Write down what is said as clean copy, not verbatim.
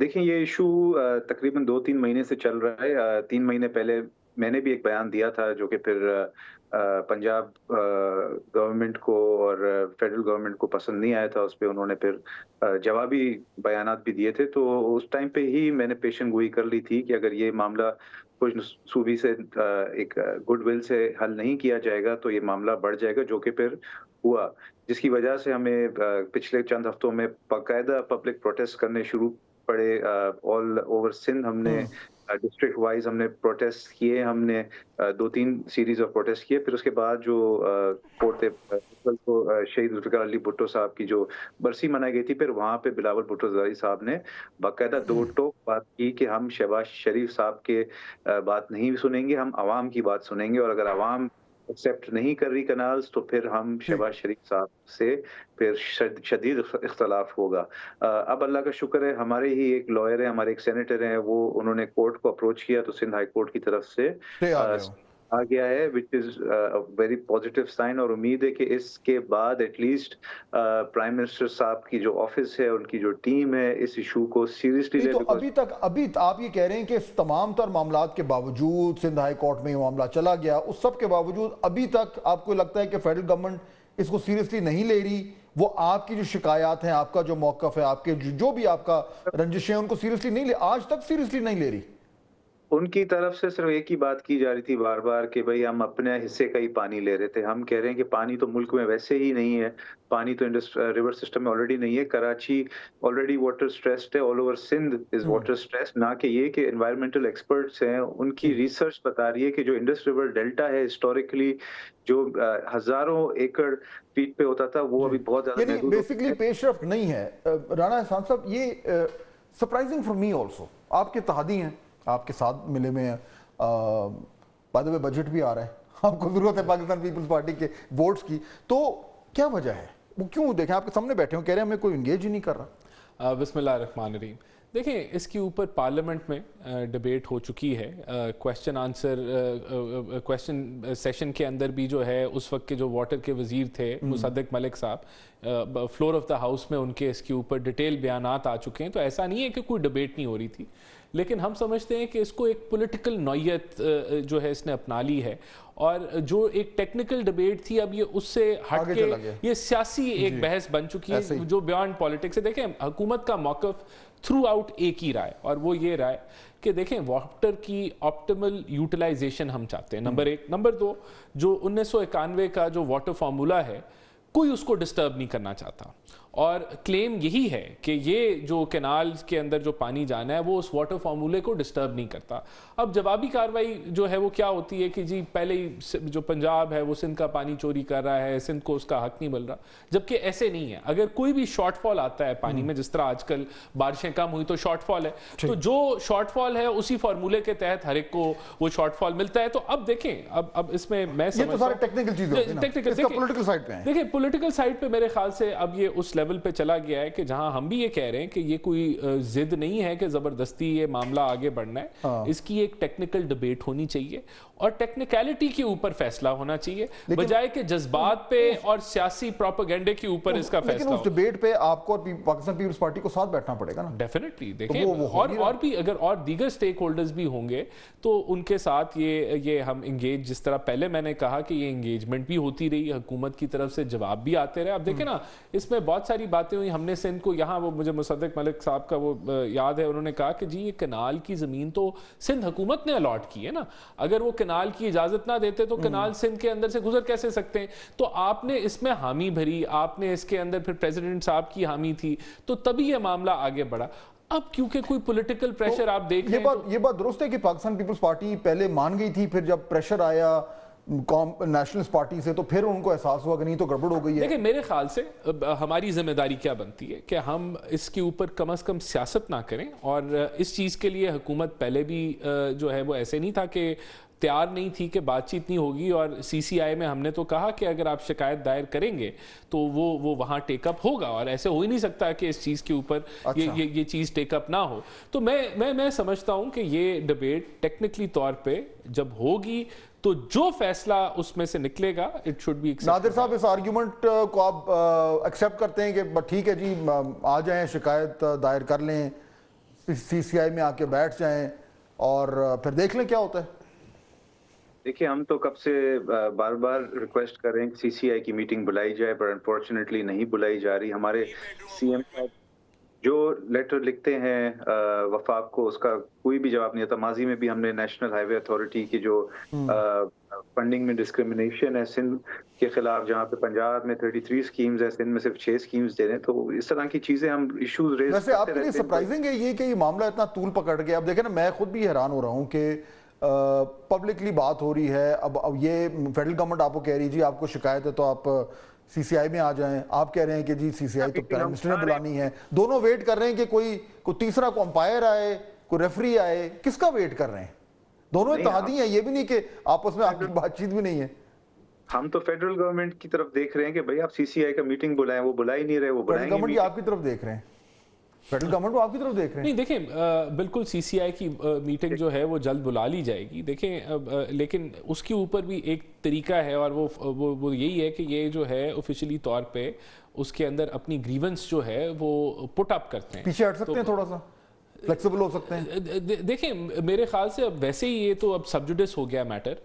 देखिए, ये इश्यू तकरीबन 2-3 महीने से चल रहा है। 3 महीने पहले मैंने भी एक बयान दिया था जो कि फिर पंजाब गवर्नमेंट को और फेडरल गवर्नमेंट को पसंद नहीं आया था। उस पे उन्होंने फिर जवाबी बयानात भी दिए थे। तो उस टाइम पे ही मैंने पेशन गोई कर ली थी कि अगर ये मामला कुछ सूबी से एक गुडविल से हल नहीं किया जाएगा तो ये मामला बढ़ जाएगा, जो कि फिर हुआ। जिसकी वजह से हमें पिछले चंद हफ्तों में बाकायदा पब्लिक प्रोटेस्ट करने शुरू पड़े। ऑल ओवर सिंध हमने हम्म। डिस्ट्रिक्ट वाइज हमने प्रोटेस्ट किए। हमने 2-3 सीरीज ऑफ प्रोटेस्ट किए। फिर उसके बाद जो कोर्ट को शहीद जुल्फ़िकार अली भुट्टो साहब की जो बरसी मनाई गई थी, फिर वहाँ पे बिलावल भुट्टो ज़रदारी साहब ने बाकायदा दो टोक बात की कि हम शहबाज शरीफ साहब के बात नहीं सुनेंगे, हम अवाम की बात सुनेंगे, और अगर अवाम एक्सेप्ट नहीं कर रही कनाल्स तो फिर हम ठीक। शहबाज शरीफ साहब से फिर शदीद इख्तलाफ होगा। अब अल्लाह का शुक्र है, हमारे ही एक लॉयर हैं, हमारे एक सेनेटर हैं, वो उन्होंने कोर्ट को अप्रोच किया तो सिंध हाई कोर्ट की तरफ से स्टे आ गया हो। आ गया है, which is very positive sign. और उम्मीद है कि इसके बाद एटलीस्ट प्राइम मिनिस्टर साहब की जो ऑफिस है, उनकी जो टीम है, इस इशू को सीरियसली ले। तो अभी आप ये कह रहे हैं कि इस तमाम तर मामलात के बावजूद सिंध हाई कोर्ट में ये मामला चला गया, उस सब के बावजूद अभी तक आपको लगता है कि फेडरल गवर्नमेंट इसको सीरियसली नहीं ले रही? वो आपकी जो शिकायत हैं, आपका जो मौकफ है, आपके जो भी आपका रंजिशें, उनको सीरियसली नहीं ले, आज तक सीरियसली नहीं ले रही? उनकी तरफ से सिर्फ एक ही बात की जा रही थी बार बार कि भाई हम अपने हिस्से का ही पानी ले रहे थे। हम कह रहे हैं कि पानी तो मुल्क में वैसे ही नहीं है, पानी तो रिवर सिस्टम में ऑलरेडी नहीं है। कराची ऑलरेडी वाटर स्ट्रेस्ड है, all over Sindh is water stressed. ना कि ये कि एनवायरमेंटल एक्सपर्ट्स हैं, उनकी रिसर्च बता रही है कि जो इंडस रिवर डेल्टा है हिस्टोरिकली जो हजारों एकड़ फीट पे होता था, वो अभी बहुत ज्यादा महदूद बेसिकली पेशरफ नहीं है। राणा एहसान साहब, ये सरप्राइजिंग फॉर मी ऑल्सो, आपके इत्तेहादी हैं, आपके साथ मिले में हैं, बाय द वे बजट भी आ रहा है, आपको जरूरत है पाकिस्तान पीपल्स पार्टी के वोट्स की, तो क्या वजह है? वो क्यों, देखें आपके सामने बैठे हो, कह रहे हैं हमें कोई एंगेज ही नहीं कर रहा। बिस्मिल्लाहिर्रहमानिर्रहीम। देखिए, इसके ऊपर पार्लियामेंट में डिबेट हो चुकी है। क्वेश्चन सेशन के अंदर भी जो है, उस वक्त के जो वाटर के वजीर थे मुसद्दिक मलिक साहब, फ्लोर ऑफ द हाउस में उनके इसके ऊपर डिटेल बयानात आ चुके हैं। तो ऐसा नहीं है कि कोई डिबेट नहीं हो रही थी, लेकिन हम समझते हैं कि इसको एक पॉलिटिकल नौयत जो है इसने अपना ली है, और जो एक टेक्निकल डिबेट थी अब ये उससे हट के ये सियासी एक बहस बन चुकी है जो बियॉन्ड पॉलिटिक्स है। देखें, हुकूमत का मौक़िफ़ थ्रू आउट एक ही रहा है, और वो ये रहा है कि देखें वाटर की ऑप्टिमल यूटिलाइजेशन हम चाहते हैं, नंबर एक। नंबर दो, जो 1991 का जो वाटर फार्मूला है, कोई उसको डिस्टर्ब नहीं करना चाहता, और क्लेम यही है कि ये जो कैनाल के अंदर जो पानी जाना है वो उस वाटर फार्मूले को डिस्टर्ब नहीं करता। अब जवाबी कार्रवाई जो है वो क्या होती है कि जी पहले ही जो पंजाब है वो सिंध का पानी चोरी कर रहा है, सिंध को उसका हक नहीं मिल रहा, जबकि ऐसे नहीं है। अगर कोई भी शॉर्टफॉल आता है पानी में, जिस तरह आजकल बारिशें कम हुई तो शॉर्टफॉल है, तो जो शॉर्टफॉल है उसी फार्मूले के तहत हर एक को वो शॉर्टफॉल मिलता है। तो अब देखें, अब इसमें मैं समझता हूं टेक्निकल चीजें, पॉलिटिकल साइड पे हैं। देखिए, पॉलिटिकल साइड पे मेरे ख्याल से अब ये उस लेवल पे चला गया है कि जहां हम भी ये कह रहे हैं कि ये कोई जिद नहीं है कि जबरदस्ती ये मामला आगे बढ़ना है। इसकी एक टेक्निकल डिबेट होनी चाहिए और टेक्निकलिटी के ऊपर फैसला होना चाहिए, बजाय के जज्बात पे और सियासी प्रोपेगेंडे के ऊपर इसका फैसला। उस डिबेट पे आपको और पाकिस्तान पीपल्स पार्टी को साथ बैठना पड़ेगा ना। डेफिनेटली। देखें, और भी अगर और दीगर स्टेक होल्डर्स भी होंगे तो उनके साथ ये हम इंगेज, जिस तरह पहले मैंने कहा कि ये इंगेजमेंट भी होती रही, हुकूमत की तरफ से जवाब भी आते रहे। अब देखें ना, इसमें बहुत सारी बातें हुई। हमने सिंध को यहाँ, वो मुझे मुसद्दिक मलिक साहब का वो याद है, उन्होंने कहा कि जी ये कनाल की ज़मीन तो सिंध हुकूमत ने अलॉट की है ना, अगर वो कनाल की इजाज़त ना देते तो कनाल सिंध के अंदर से गुजर कैसे सकते हैं? तो आपने इसमें हामी भरी, आपने इसके अंदर फिर प्रेसिडेंट साहब की हामी थी, तो तभी ये मामला आगे बढ़ा। अब क्योंकि कोई पॉलिटिकल प्रेशर आप देख रहे हैं, ये बात दुरुस्त है कि पाकिस्तान पीपल्स पार्टी पहले मान गई थी, फिर जब प्रेशर आया नेशनलिस्ट पार्टी से तो फिर उनको एहसास हुआ कि नहीं तो गड़बड़ हो गई है। देखिए, मेरे ख्याल से हमारी जिम्मेदारी क्या बनती है कि हम इसके ऊपर कम से कम सियासत ना करें, और इस चीज़ के लिए हुकूमत पहले भी जो है वो ऐसे नहीं था कि तैयार नहीं थी कि बातचीत नहीं होगी, और सीसीआई में हमने तो कहा कि अगर आप शिकायत दायर करेंगे तो वो वहाँ टेकअप होगा, और ऐसे हो ही नहीं सकता कि इस चीज़ के ऊपर ये चीज़ टेकअप ना हो। तो मैं समझता हूँ कि ये डिबेट टेक्निकली तौर पे जब होगी तो जो फैसला उसमें से निकलेगा it should be accepted. Nadir साहब, इस आर्ग्यूमेंट को आप एक्सेप्ट करते हैं कि ठीक है जी, आ जाएं, शिकायत दायर कर लें, CCI में आके बैठ जाएं और फिर देख लें क्या होता है? देखिए, हम तो कब से बार बार रिक्वेस्ट कर रहे हैं कि CCI की मीटिंग बुलाई जाए, पर अनफॉर्चुनेटली नहीं बुलाई जा रही। हमारे CM साहब जो लेटर लिखते हैं वफाक को, उसका कोई भी जवाब नहीं आता। माजी में भी हमने नेशनल हाईवे अथॉरिटी की जो फंडिंग में डिस्क्रिमिनेशन है सिंध के खिलाफ, जहाँ पे पंजाब में 33 स्कीम्स है, सिंध में सिर्फ 6 स्कीम्स दे रहे हैं, तो इस तरह की चीजें हम इश्यूज रेज वैसे आपके लिए सरप्राइजिंग है ये कि ये मामला इतना तूल पकड़ गया? अब देखें ना, मैं खुद भी हैरान हो रहा हूँ कि पब्लिकली बात हो रही है। अब ये फेडरल गवर्नमेंट आपको कह रही जी आपको शिकायत है तो आप CCI में आ जाएं, आप कह रहे हैं कि जी CCI तो प्राइम मिनिस्टर ने बुलानी है। दोनों वेट कर रहे हैं कि कोई तीसरा को अंपायर आए, कोई रेफरी आए। किसका वेट कर रहे हैं? दोनों इत्तेहादी हैं, ये भी नहीं कि आपस में आपकी बातचीत भी नहीं है। हम तो फेडरल गवर्नमेंट की तरफ देख रहे हैं कि भाई आप CCI का मीटिंग बुलाएं, वो बुला ही नहीं रहे। वो फेडरल गवर्नमेंट आपकी तरफ देख रहे हैं, फेडरल गवर्नमेंट आपकी तरफ देख रहे हैं। नहीं देखें, बिल्कुल CCI की मीटिंग जो है वो जल्द बुला ली जाएगी। देखें, लेकिन उसके ऊपर भी एक तरीका है और वो यही है कि ये जो है ऑफिशियली तौर पे उसके अंदर अपनी ग्रीवेंस जो है वो पुट अप करते हैं। पीछे हट सकते हैं, थोड़ा सा फ्लेक्सिबल हो सकते हैं। देखें, मेरे ख्याल से अब वैसे ही ये तो अब सब्जुडिस हो गया मैटर,